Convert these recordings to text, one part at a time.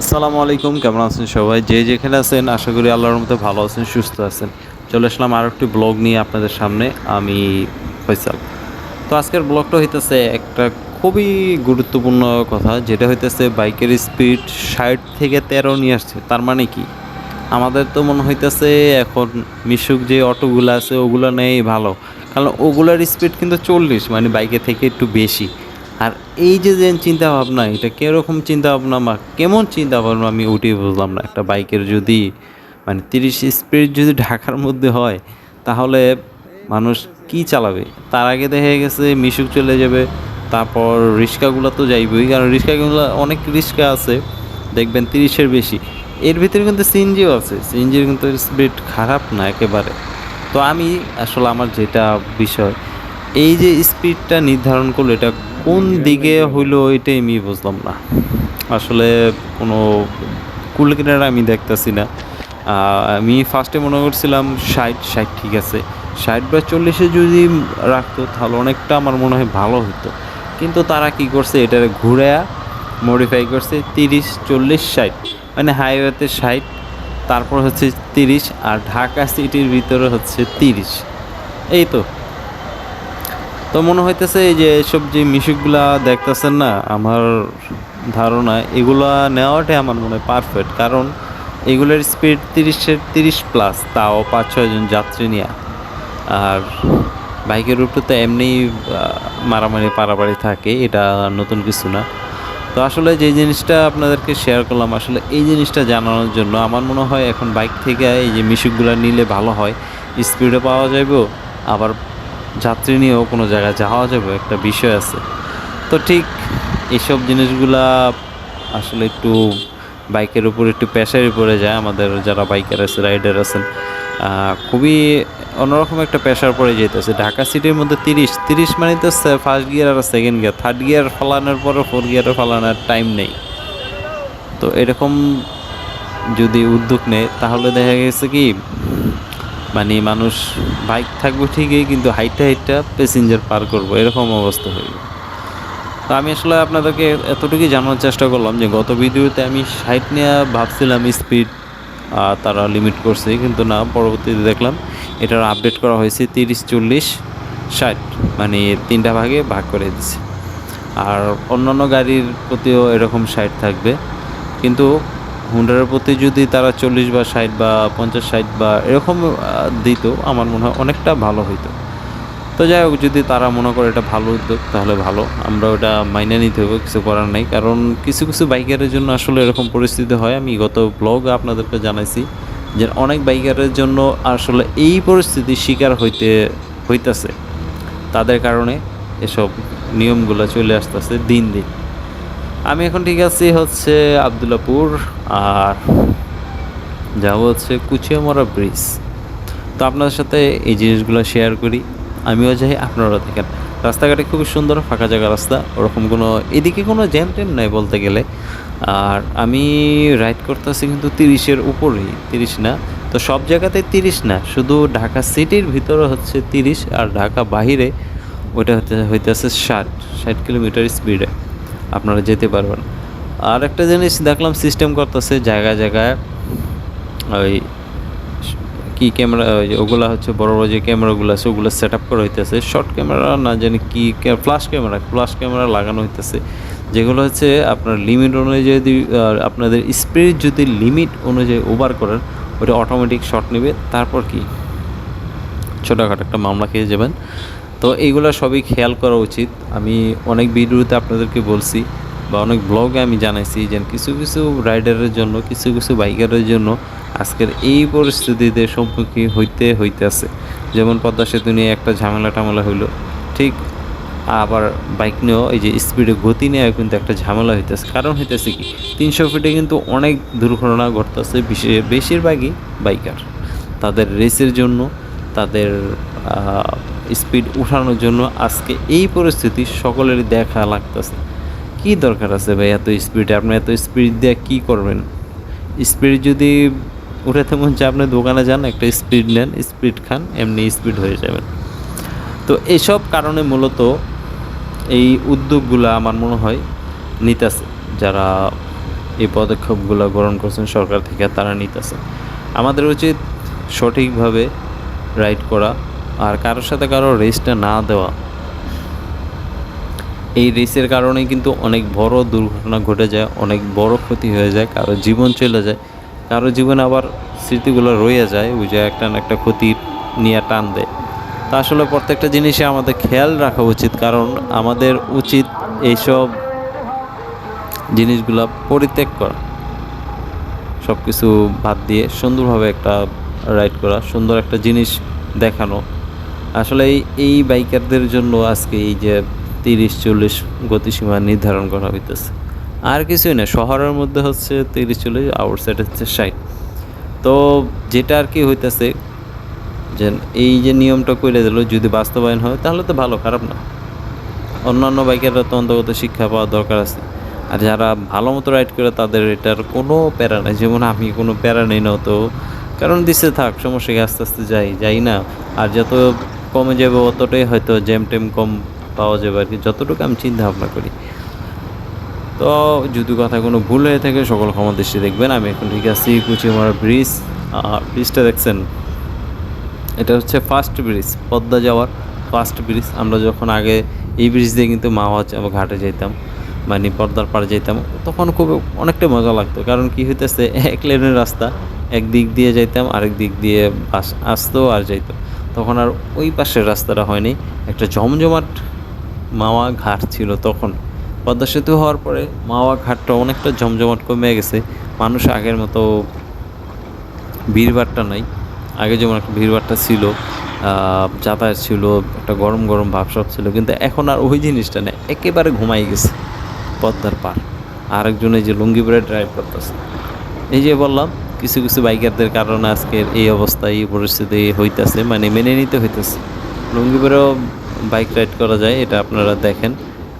আসসালামু আলাইকুম, কেমন আছেন সবাই? যে যেখানে আছেন আশা করি আল্লাহর রহমতে ভালো আছেন, সুস্থ আছেন। চলে আসলাম আরো একটি ব্লগ নিয়ে আপনাদের সামনে। আমি ফয়সাল। তো আজকের ব্লগটা হইতেছে একটা খুবই গুরুত্বপূর্ণ কথা, যেটা হইতেছে বাইকের স্পিড ৬০ থেকে ১৩ নিয়ে আসছে। তার মানে কি? আমাদের তো মনে হইতেছে এখন মিশুক যে অটোগুলো আছে ওগুলো নেয়াই ভালো। কারণ ওগুলার স্পিড কিন্তু ৪০, মানে বাইকের থেকে একটু বেশি। আর এই যে চিন্তাভাবনা, এটা কিরকম চিন্তাভাবনা বা কেমন চিন্তাভাবনা আমি ওইটাই বুঝলাম না। একটা বাইকের যদি মানে ৩০ স্পিড যদি ঢাকার মধ্যে হয়, তাহলে মানুষ কি চালাবে? তার আগে দেখা গেছে মিশুক চলে যাবে, তারপর রিক্সাগুলো তো যাইবই, কারণ রিক্সাগুলো অনেক রিক্সা আছে দেখবেন ৩০-এর বেশি। এর ভিতরে কিন্তু সিএনজিও আছে, সিএনজির কিন্তু স্পিড খারাপ না একেবারে। তো আমি আসলে আমার যেটা বিষয়, এই যে স্পিডটা নির্ধারণ করলো এটা কোন দিকে হইলো এটাই আমি বুঝলাম না। আসলে কোনো কুল কিনারা আমি দেখতেছি না। আমি ফার্স্টে মনে করছিলাম ৬০ ঠিক আছে। ৬০ বা ৪০-এ যদি রাখতো তাহলে অনেকটা আমার মনে হয় ভালো হতো। কিন্তু তারা কি করছে, এটারে ঘুরায়া মডিফাই করছে ৩০, ৪০, ৬০। মানে হাইওয়েতে ৬০, তারপর হচ্ছে ৩০, আর ঢাকা সিটির ভিতরে হচ্ছে ৩০। এই তো। তো মনে হইতেছে এই যে এসব যে মিশুকগুলা দেখতেছেন না, আমার ধারণা এগুলা নেওয়াটাই আমার মনে হয় পারফেক্ট। কারণ এগুলোর স্পিড ৩০-এর ৩০ প্লাস, তাও ৫-৬ জন যাত্রী নিয়া। আর বাইকের উপরে তো এমনিই মারামারি পারাপারি থাকে, এটা নতুন কিছু না। তো আসলে যে জিনিসটা আপনাদেরকে শেয়ার করলাম, আসলে এই জিনিসটা জানানোর জন্য আমার মনে হয় এখন বাইক থেকে এই যে মিশুকগুলা নিলে ভালো হয়। স্পিডও পাওয়া যাবে, আবার যাত্রী নিয়েও কোনো জায়গায় যাওয়া যাবে, একটা বিষয় আছে। তো ঠিক এইসব জিনিসগুলা আসলে একটু বাইকের উপর একটু প্রেশারই পড়ে যায় আমাদের যারা বাইকার আছে, রাইডার আছেন। খুবই অন্যরকম একটা প্রেশার পড়ে যাইতেছে। ঢাকা সিটির মধ্যে ৩০ মানে তো ফার্স্ট গিয়ার আর সেকেন্ড গিয়ার, থার্ড গিয়ার ফালানোর পরে ফোর্থ গিয়ারে ফালানোর টাইম নেই। তো এরকম যদি উদ্যোগ নেয় তাহলে দেখা গেছে কি, মানে মানুষ বাইক থাকবে ঠিকই কিন্তু হাইটটা হাইটটা প্যাসেঞ্জার পার করবো, এরকম অবস্থা হইল। তো আমি আসলে আপনাদেরকে এতটুকুই জানার চেষ্টা করলাম যে গত ভিডিওতে আমি ৬০ নিয়ে ভাবছিলাম স্পিড তারা লিমিট করছে, কিন্তু না, পরবর্তীতে দেখলাম এটার আপডেট করা হয়েছে ৩০, ৪০, ৬০, মানে তিনটা ভাগে ভাগ করে দিচ্ছে। আর অন্যান্য গাড়ির প্রতিও এরকম ৬০ থাকবে, কিন্তু হুন্ডারের প্রতি যদি তারা ৪০ বা ৬০ বা ৫০, ৬০ বা এরকম দিত, আমার মনে হয় অনেকটা ভালো হইতো। তো যাই হোক, যদি তারা মনে করে এটা ভালো উদ্যোগ তাহলে ভালো, আমরা ওটা মাইনে নিতে হবে, কিছু করার নাই। কারণ কিছু কিছু বাইকারের জন্য আসলে এরকম পরিস্থিতি হয়। আমি গত ব্লগে আপনাদেরকে জানাইছি যে অনেক বাইকারের জন্য আসলে এই পরিস্থিতির শিকার হইতেছে, তাদের কারণে এসব নিয়মগুলো চলে আসতেছে দিন দিন। আমি এখন ঠিক আছি হচ্ছে আবদুল্লাপুর, আর যাবো হচ্ছে কুচিয়ামরা ব্রিজ। তো আপনাদের সাথে এই জিনিসগুলো শেয়ার করি, আমিও যাই, আপনারাও দেখেন। রাস্তাঘাটে খুবই সুন্দর, ফাঁকা জায়গা রাস্তা, ওরকম কোনো এদিকে কোনো জ্যাম ট্যাম নাই বলতে গেলে। আর আমি রাইড করতেছি কিন্তু ৩০-এর উপরেই, ৩০ না। তো সব জায়গাতে ৩০ না, শুধু ঢাকা সিটির ভিতরে হচ্ছে ৩০, আর ঢাকা বাহিরে ওইটা হইতেছে ৬০ কিলোমিটার স্পিডে আপনারা যেতে পারবেন। আর একটা জিনিস দেখলাম, সিস্টেম করতেছে জায়গায় জায়গায় ওই কি ক্যামেরা, ওগুলা হচ্ছে বড় বড় যে ক্যামেরাগুলো আছে ওগুলো সেট আপ করা হইতেছে। শর্ট ক্যামেরা না জানি কি, ফ্ল্যাশ ক্যামেরা লাগানো হইতেছে, যেগুলো হচ্ছে আপনার লিমিট অনুযায়ী যদি আপনাদের স্পিড যদি লিমিট অনুযায়ী ওভার করেন, ওটা অটোমেটিক শট নেবে। তারপর কি ছোটোখাটো একটা মামলা খেয়ে যাবেন। তো এইগুলো সবই খেয়াল করা উচিত। আমি অনেক ভিডিওতে আপনাদেরকে বলছি বা অনেক ব্লগে আমি জানাইছি যে কিছু কিছু রাইডারের জন্য, কিছু কিছু বাইকারের জন্য আজকের এই পরিস্থিতিতে সম্মুখীন হইতেছে। যেমন পদ্মা সেতু নিয়ে একটা ঝামেলা হইলো, ঠিক আবার বাইক নিয়েও এই যে স্পিডে গতি নিয়ে কিন্তু একটা ঝামেলা হইতেছে। কারণ হইতেছে কি, ৩০০ ফিটে কিন্তু অনেক দুর্ঘটনা ঘটতেছে, বেশিরভাগই বাইকার তাদের রেসের জন্য, তাদের স্পিড উঠানোর জন্য আজকে এই পরিস্থিতি সকলেরই দেখা লাগতেছে। কি দরকার আছে ভাই এত স্পিডে? আপনি এত স্পিড দিয়ে কী করবেন? স্পিড যদি উঠাতে মন চায়, আপনি দোকানে যান, একটা স্পিড নেন, স্পিড খান, এমনি স্পিড হয়ে যাবেন। তো এসব কারণে মূলত এই উদ্যোগগুলো আমার মনে হয় নিতেছে যারা এই পদক্ষেপগুলো গ্রহণ করছেন সরকার থেকে, তারা নিতেছে। আমাদের উচিত সঠিকভাবে রাইড করা, আর কারোর সাথে কারো রেসটা না দেওয়া। এই রেসের কারণেই কিন্তু অনেক বড় দুর্ঘটনা ঘটে যায়, অনেক বড় ক্ষতি হয়ে যায়, কারো জীবন চলে যায়, কারো জীবনে আবার স্মৃতিগুলো রয়ে যায়, ওই যে একটা না একটা ক্ষতি নিয়ে টান দেয়। তা আসলে প্রত্যেকটা জিনিসে আমাদের খেয়াল রাখা উচিত, কারণ আমাদের উচিত এইসব জিনিসগুলো পরিত্যাগ করা, সব কিছু বাদ দিয়ে সুন্দরভাবে একটা রাইড করা, সুন্দর একটা জিনিস দেখানো। আসলে এই বাইকারদের জন্য আজকে এই যে 30-40 গতিসীমা নির্ধারণ করা হইতেছে, আর কিছুই না। শহরের মধ্যে হচ্ছে 30-40, আউটসাইড হচ্ছে 60। তো যেটা আর কি হইতেছে, যে এই যে নিয়মটা করে দিল, যদি বাস্তবায়ন হয় তাহলে তো ভালো, খারাপ না। অন্যান্য বাইকাররা তো অন্তর্গত শিক্ষা পাওয়ার দরকার আছে। আর যারা ভালো মতো রাইড করে তাদের এটার কোনো প্যারা নেই, যেমন আমি কোনো প্যারা নেই না তো, কারণ দিচ্ছে থাক, সমস্যা কি, আস্তে আস্তে যাই না। আর যত কমে যাবে অতটাই হয়তো জ্যাম ট্যাম কম পাওয়া যাবে আর কি, যতটুকু আমি চিন্তা ভাবনা করি। তো যদি কথা কোনো ভুল হয়ে থাকে সকল ক্ষমা দৃষ্টি দেখবেন। আমি এখন ঠিক আছি কুচিমারা ব্রিজ। আর ব্রিজটা দেখছেন, এটা হচ্ছে ফার্স্ট ব্রিজ, পদ্মা যাওয়ার ফার্স্ট ব্রিজ। আমরা যখন আগে এই ব্রিজ দিয়ে কিন্তু মাওয়া ঘাটে যেতাম, মানে পদ্মার পাড়ে যেতাম, তখন খুব অনেকটা মজা লাগতো। কারণ কি হইতেছে, এক লেনের রাস্তা, এক দিক দিয়ে যাইতাম, আরেক দিক দিয়ে বাস আসতো আর যাইতো। তখন আর ওই পাশের রাস্তাটা হয়নি, একটা জমজমাট মাওয়া ঘাট ছিল তখন। পদ্মা সেতু হওয়ার পরে মাওয়া ঘাটটা অনেকটা জমজমাট কমে গেছে, মানুষ আগের মতো ভিড়ভাট্টা নাই। আগে যেমন একটা ভিড়ভাট্টা ছিল, যাতায়াত ছিল, একটা গরম গরম ভাবসাব ছিল, কিন্তু এখন আর ওই জিনিসটা নেই, একেবারে ঘুমাই গেছে পদ্মার পার। আরেকজন এই যে লুঙ্গি পরে ড্রাইভ করতেছে। এই যে বললাম, কিছু কিছু বাইকারদের কারণে আজকের এই অবস্থা, এই পরিস্থিতি হইতেছে, মানে মেনে নিতে হইতেছে। লুঙ্গি পরেও বাইক রাইড করা যায়, এটা আপনারা দেখেন।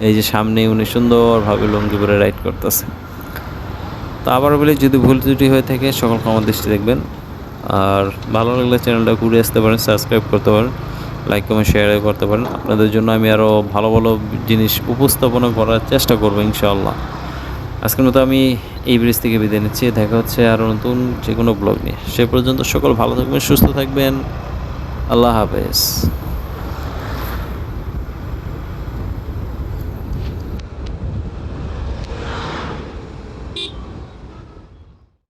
এই যে সামনে উনি সুন্দরভাবে লুঙ্গি পরে রাইড করতেছে। তো আবার বলি, যদি ভুল ত্রুটি হয়ে থাকে সকল ক্ষমা দৃষ্টি দেখবেন। আর ভালো লাগলে চ্যানেলটা ঘুরে আসতে পারেন, সাবস্ক্রাইব করতে পারেন, লাইক কমেন্ট শেয়ার করতে পারেন। আপনাদের জন্য আমি আরও ভালো ভালো জিনিস উপস্থাপনা করার চেষ্টা করবো ইনশাআল্লাহ। আজকের মতো আমি এই ব্রিজ থেকে বিদায় নিচ্ছি। দেখা হচ্ছে আরও নতুন যে কোনো ব্লগ নিয়ে। সে পর্যন্ত সকল ভালো থাকবেন, সুস্থ থাকবেন। আল্লাহ হাফেজ।